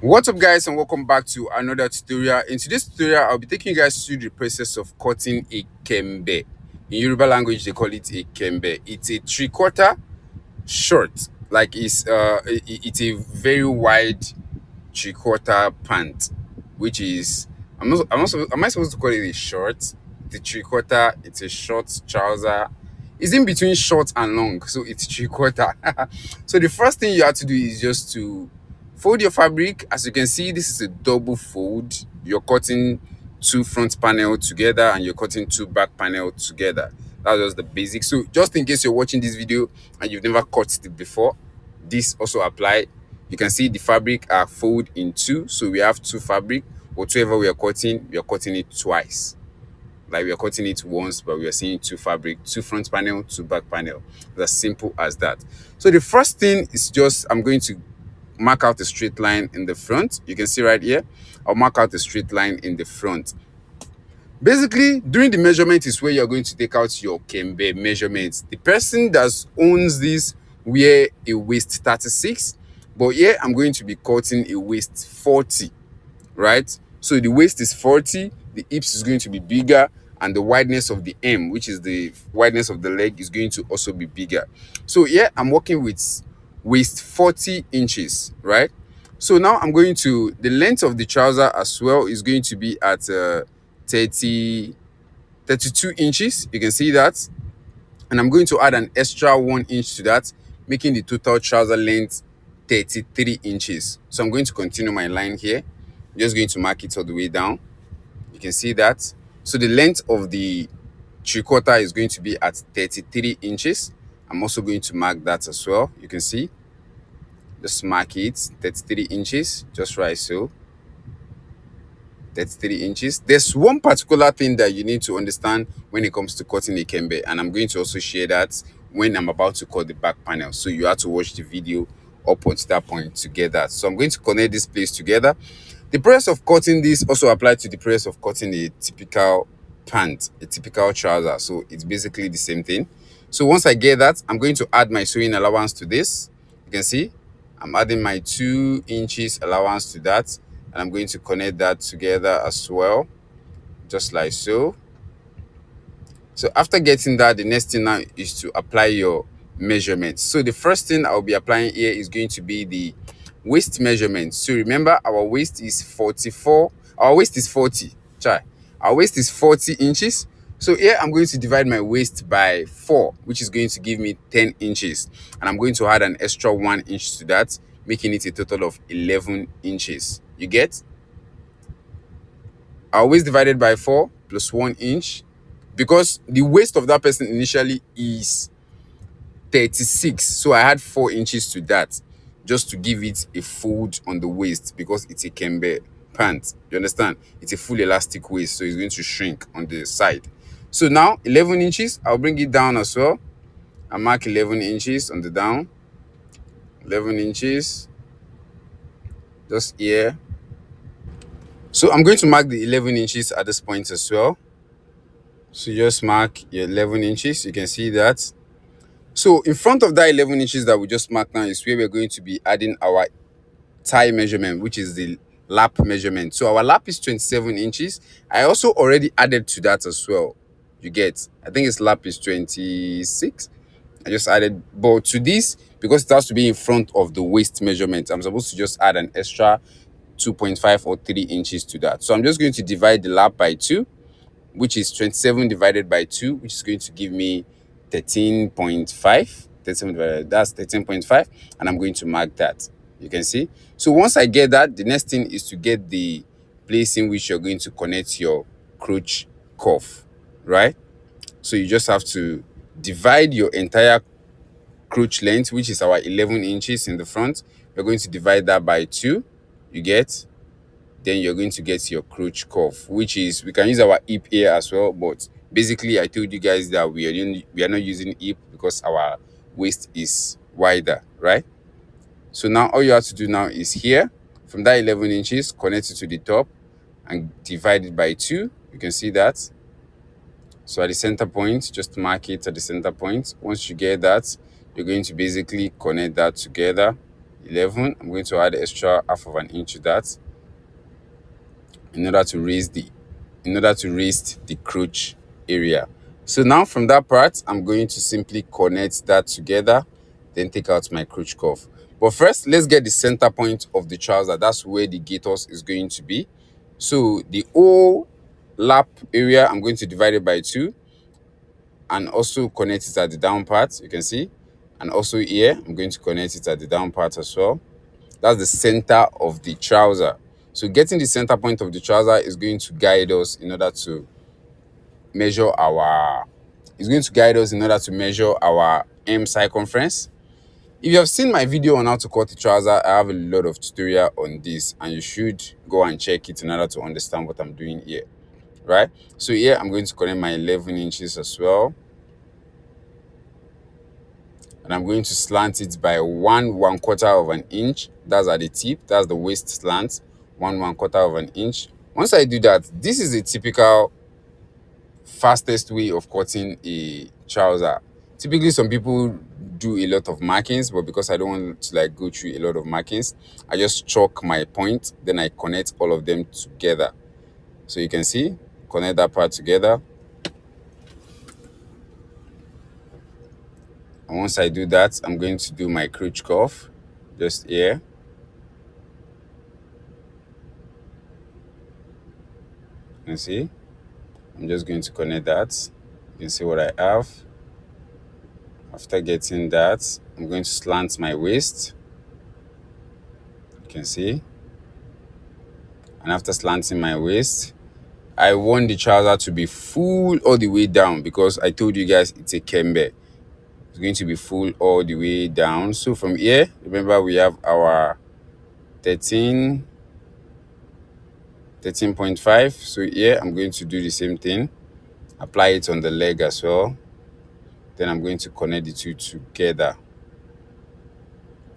What's up, guys, and welcome back to another tutorial. In today's tutorial, I'll be taking you guys through the process of cutting a kembe. In Yoruba language, they call it a kembe. It's a three-quarter short, like it's a very wide three-quarter pant, which is am I supposed to call it a short? The three-quarter, it's a short trouser. It's in between short and long, so it's three-quarter. So the first thing you have to do is just to fold your fabric. As you can see, this is a double fold. You're cutting two front panel together and you're cutting two back panel together. That's just the basic. So just in case you're watching this video and you've never cut it before, this also apply. You can see the fabric are fold in two, so we have two fabric. Whatever we are cutting it twice. Like we are cutting it once, but we are seeing two fabric, two front panel, two back panel. It's as simple as that. So the first thing is just I'm going to mark out a straight line in the front. You can see right here, I'll mark out a straight line in the front. Basically, during the measurement is where you're going to take out your kembe measurements. The person that owns this wear a waist 36, but here I'm going to be cutting a waist 40, right? So the waist is 40, the hips is going to be bigger, and the wideness of the M, which is the wideness of the leg, is going to also be bigger. So here I'm working with waist 40 inches, right? So now I'm going to, the length of the trouser as well is going to be at 32 inches. You can see that. And I'm going to add an extra 1 inch to that, making the total trouser length 33 inches. So I'm going to continue my line here. I'm just going to mark it all the way down. You can see that. So the length of the three-quarter is going to be at 33 inches. I'm also going to mark that as well. You can see. Just mark it 33 inches, just right so. 33 inches. There's one particular thing that you need to understand when it comes to cutting a kembe, and I'm going to also share that when I'm about to cut the back panel. So you have to watch the video up until that point to get that. So I'm going to connect this place together. The process of cutting this also applies to the process of cutting a typical pant, a typical trouser. So it's basically the same thing. So once I get that, I'm going to add my sewing allowance to this. You can see I'm adding my 2 inches allowance to that, and I'm going to connect that together as well, just like so. So after getting that, the next thing now is to apply your measurements. So the first thing I'll be applying here is going to be the waist measurement. So remember, our waist is 44, our waist is 40, our waist is 40 inches. So here I'm going to divide my waist by 4, which is going to give me 10 inches. And I'm going to add an extra 1 inch to that, making it a total of 11 inches. You get? Our waist divided by 4 plus 1 inch, because the waist of that person initially is 36. So I had 4 inches to that, just to give it a fold on the waist, because it's a kembe pant. You understand? It's a full elastic waist, so it's going to shrink on the side. So now 11 inches, I'll bring it down as well. I mark 11 inches on the down. 11 inches. Just here. So I'm going to mark the 11 inches at this point as well. So just mark your 11 inches. You can see that. So in front of that 11 inches that we just marked now is where we're going to be adding our thigh measurement, which is the lap measurement. So our lap is 27 inches. I also already added to that as well. You get, I think its lap is 26. I just added, but to this, because it has to be in front of the waist measurement, I'm supposed to just add an extra 2.5 or 3 inches to that. So I'm just going to divide the lap by 2, which is 27 divided by 2, which is going to give me 13.5. 37 divided, that's 13.5, and I'm going to mark that. You can see. So once I get that, the next thing is to get the place in which you're going to connect your crotch cuff, right? So you just have to divide your entire crotch length, which is our 11 inches in the front. You're going to divide that by 2. You get? Then you're going to get your crotch cuff, which is, we can use our hip here as well, but basically I told you guys that we are not using hip because our waist is wider, right? So now all you have to do now is here, from that 11 inches, connect it to the top and divide it by 2. You can see that. So at the center point, just mark it at the center point. Once you get that, you're going to basically connect that together. 11. I'm going to add extra half of an inch to that in order to raise the crotch area. So now from that part, I'm going to simply connect that together, then take out my crotch cuff. But first, let's get the center point of the trouser. That's where the gaiters is going to be. So the whole lap area, I'm going to divide it by 2 and also connect it at the down part, you can see. And also here, I'm going to connect it at the down part as well. That's the center of the trouser. So getting the center point of the trouser is going to guide us in order to measure our hem circumference. If you have seen my video on how to cut the trouser, I have a lot of tutorial on this, and you should go and check it in order to understand what I'm doing here, right? So here I'm going to connect my 11 inches as well, and I'm going to slant it by one quarter of an inch. That's at the tip. That's the waist slant. One quarter of an inch. Once I do that, this is a typical fastest way of cutting a trouser. Typically, some people do a lot of markings, but because I don't want to like go through a lot of markings, I just chalk my point, then I connect all of them together. So you can see, connect that part together. And once I do that, I'm going to do my crotch cuff just here. You can see, I'm just going to connect that. You can see what I have. After getting that, I'm going to slant my waist. You can see. And after slanting my waist, I want the trouser to be full all the way down, because I told you guys it's a kembe. It's going to be full all the way down. So from here, remember we have our 13.5. So here I'm going to do the same thing. Apply it on the leg as well. Then I'm going to connect the two together.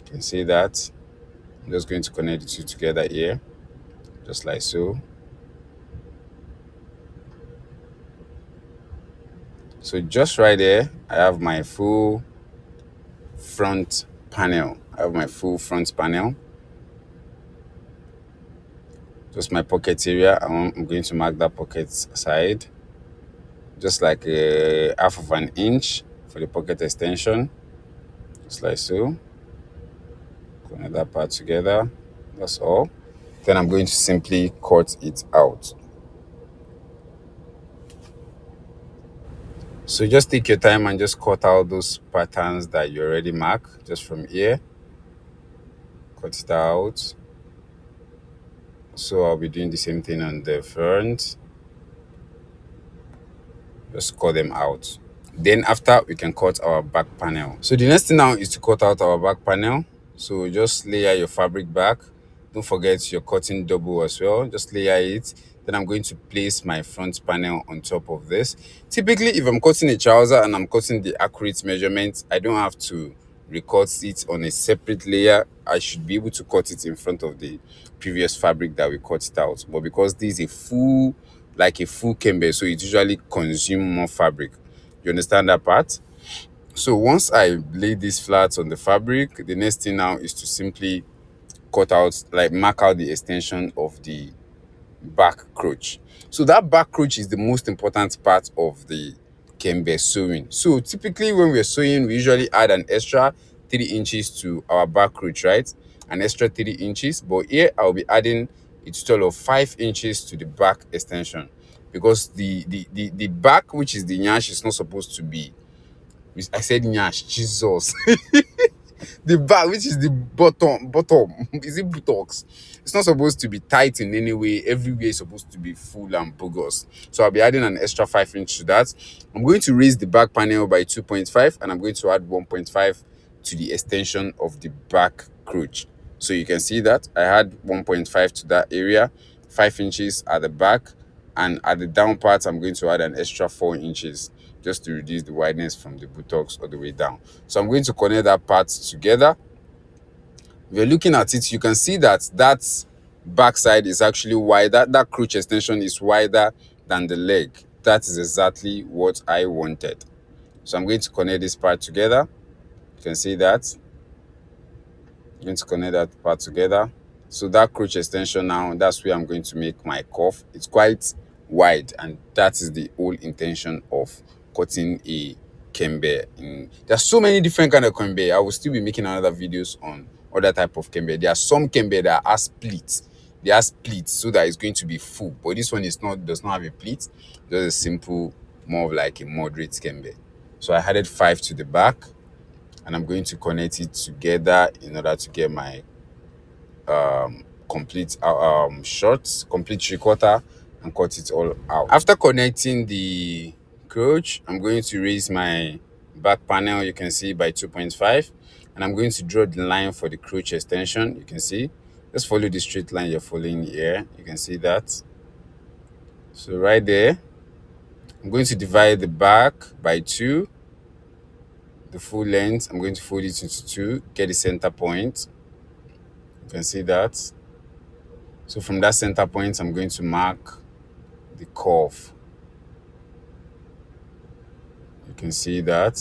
You can see that. I'm just going to connect the two together here, just like so. So just right there, I have my full front panel. Just my pocket area. I'm going to mark that pocket side, just like half of an inch for the pocket extension, just like so. Connect that part together. That's all. Then I'm going to simply cut it out. So just take your time and just cut out those patterns that you already mark, just from here. Cut it out. So I'll be doing the same thing on the front. Just cut them out. Then after, we can cut our back panel. So the next thing now is to cut out our back panel. So just layer your fabric back. Don't forget your cutting double as well. Just layer it. Then I'm going to place my front panel on top of this. Typically, if I'm cutting a trouser and I'm cutting the accurate measurements, I don't have to recut it on a separate layer. I should be able to cut it in front of the previous fabric that we cut it out. But because this is a full kembe, so it usually consumes more fabric. You understand that part? So once I lay this flat on the fabric, the next thing now is to simply mark out the extension of the back crotch. So that back crotch is the most important part of the kembe sewing. So typically when we're sewing, we usually add an extra 3 inches to our back crotch, right? An extra 3 inches. But here I'll be adding a total of 5 inches to the back extension, because the back, which is the nyash, is not supposed to be, I said nyash, Jesus. The back, which is the bottom, is it buttocks? It's not supposed to be tight in any way. Everywhere is supposed to be full and bogus. So I'll be adding an extra 5 inch to that. I'm going to raise the back panel by 2.5, and I'm going to add 1.5 to the extension of the back crotch. So you can see that I had 1.5 to that area, 5 inches at the back, and at the down part I'm going to add an extra 4 inches, just to reduce the wideness from the buttocks all the way down. So I'm going to connect that part together. If you're looking at it, you can see that back side is actually wider. That crotch extension is wider than the leg. That is exactly what I wanted. So I'm going to connect this part together. You can see that. I'm going to connect that part together. So that crochet extension now, that's where I'm going to make my cuff. It's quite wide, and that is the whole intention of cutting a kembe. There's so many different kind of kembe. I will still be making another videos on other type of kembe. There are some kembe that are split. They are split so that it's going to be full, but this one is not, does not have a pleat. Just a simple, more of like a moderate kembe. So I added 5 to the back, and I'm going to connect it together in order to get my complete short, complete 3/4, and cut it all out. After connecting the crotch, I'm going to raise my back panel, you can see, by 2.5, and I'm going to draw the line for the crotch extension. You can see, just follow the straight line you're following here. You can see that. So right there, I'm going to divide the back by 2, the full length. I'm going to fold it into 2, get the center point. You can see that. So from that center point, I'm going to mark the curve. You can see that.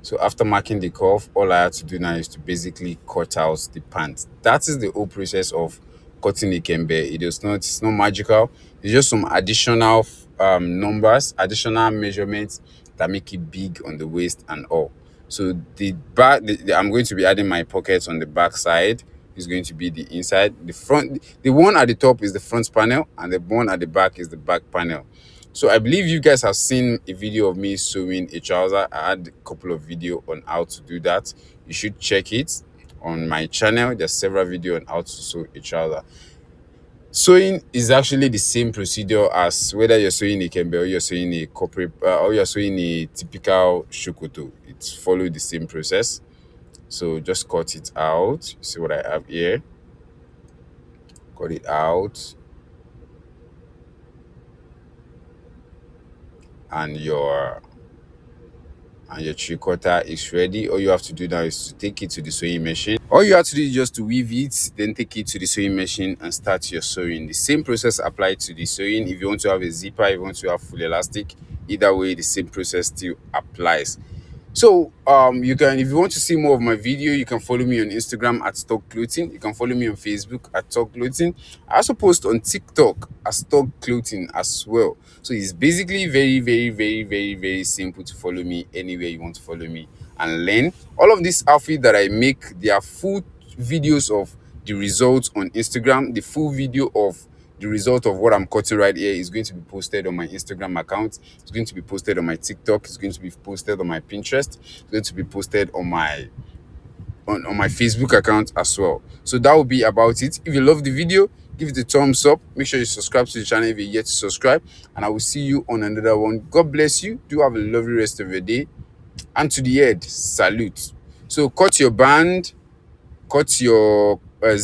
So after marking the curve, all I have to do now is to basically cut out the pant. That is the whole process of cutting a kembe. It's not magical. It's just some additional numbers, additional measurements that make it big on the waist and all. So the back, I'm going to be adding my pockets on the back side. Is going to be the inside. The front, the one at the top is the front panel, and the one at the back is the back panel. So I believe you guys have seen a video of me sewing a trouser. I had a couple of videos on how to do that. You should check it on my channel. There's several videos on how to sew a trouser. Sewing is actually the same procedure as whether you're sewing a kembe or you're sewing a corporate or you're sewing a typical shokoto. It's follow the same process. So just cut it out. You see what I have here? Cut it out. And your 3/4 is ready. All you have to do now is to take it to the sewing machine. All you have to do is just to weave it, then take it to the sewing machine and start your sewing. The same process applied to the sewing. If you want to have a zipper, if you want to have full elastic, either way the same process still applies. So you can, if you want to see more of my video, you can follow me on Instagram at Stock Clothing. You can follow me on Facebook at Stock Clothing. I also post on TikTok at Stock Clothing as well. So it's basically very, very, very, very, very simple to follow me anywhere you want to follow me and learn. All of these outfits that I make, they are full videos of the results on Instagram. The full video of the result of what I'm cutting right here is going to be posted on my Instagram account. It's going to be posted on my TikTok. It's going to be posted on my Pinterest. It's going to be posted on my Facebook account as well. So that will be about it. If you love the video, give it a thumbs up. Make sure you subscribe to the channel if you're yet to subscribe. And I will see you on another one. God bless you. Do have a lovely rest of your day. And to the head, salute. So cut your band, cut your